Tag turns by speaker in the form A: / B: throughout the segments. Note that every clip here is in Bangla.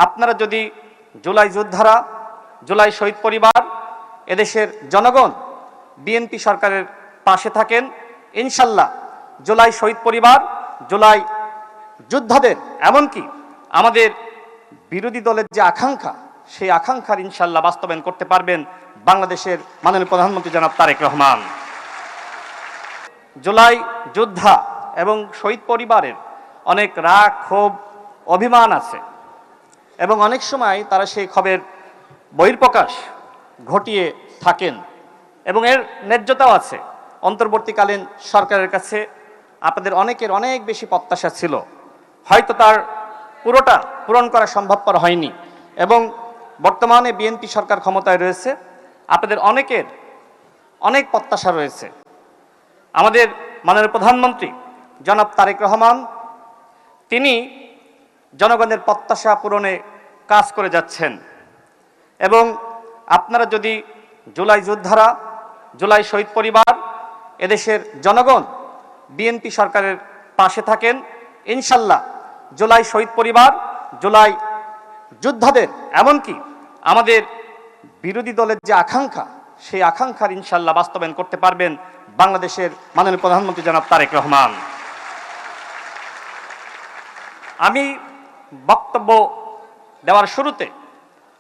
A: আপনারা যদি জুলাই যোদ্ধারা, জুলাই শহীদ পরিবার, এদেশের জনগণ বিএনপি সরকারের পাশে থাকেন, ইনশাল্লাহ জুলাই শহীদ পরিবার, জুলাই যোদ্ধাদের, এমনকি আমাদের বিরোধী দলের যে আকাঙ্ক্ষা, সেই আকাঙ্ক্ষার ইনশাল্লাহ বাস্তবায়ন করতে পারবেন বাংলাদেশের মাননীয় প্রধানমন্ত্রী জনাব তারেক রহমান। জুলাই যোদ্ধা এবং শহীদ পরিবারের অনেক রাগ, ক্ষোভ, অভিমান আছে এবং অনেক সময় তারা সেই ক্ষোভের বহিঃপ্রকাশ ঘটিয়ে থাকেন এবং এর ন্যায্যতাও আছে। অন্তর্বর্তীকালীন সরকারের কাছে আপনাদের অনেকের অনেক বেশি প্রত্যাশা ছিল, হয়তো তার পুরোটা পূরণ করা সম্ভবপর হয়নি এবং বর্তমানে বিএনপি সরকার ক্ষমতায় রয়েছে, আপনাদের অনেকের অনেক প্রত্যাশা রয়েছে। আমাদের মাননীয় প্রধানমন্ত্রী জনাব তারেক রহমান, তিনি জনগণের প্রত্যাশা পূরণে কাজ করে যাচ্ছেন এবং আপনারা যদি জুলাই যোদ্ধারা, জুলাই শহীদ পরিবার, এদেশের জনগণ বিএনপি সরকারের পাশে থাকেন, ইনশাল্লাহ জুলাই শহীদ পরিবার, জুলাই যোদ্ধাদের, এমনকি আমাদের বিরোধী দলের যে আকাঙ্ক্ষা, সেই আকাঙ্ক্ষার ইনশাল্লাহ বাস্তবায়ন করতে পারবেন বাংলাদেশের মাননীয় প্রধানমন্ত্রী জনাব তারেক রহমান। আমি বক্তব্য দেওয়ার শুরুতে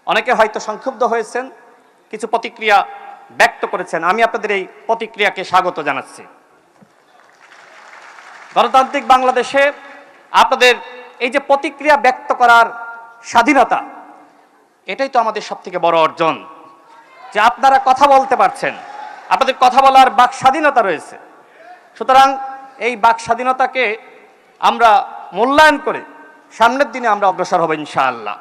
A: অনেকে হয়তো সংক্ষুব্ধ হয়েছেন, কিছু প্রতিক্রিয়া ব্যক্ত করেছেন। আমি আপনাদের এই প্রতিক্রিয়াকে স্বাগত জানাচ্ছি। গণতান্ত্রিক বাংলাদেশে আপনাদের এই যে প্রতিক্রিয়া ব্যক্ত করার স্বাধীনতা, এটাই তো আমাদের সবথেকে বড় অর্জন, যে আপনারা কথা বলতে পারছেন, আপনাদের কথা বলার বাক স্বাধীনতা রয়েছে। সুতরাং এই বাক স্বাধীনতাকে আমরা মূল্যায়ন করে সামনের দিনে আমরা অগ্রসর হব ইনশাআল্লাহ।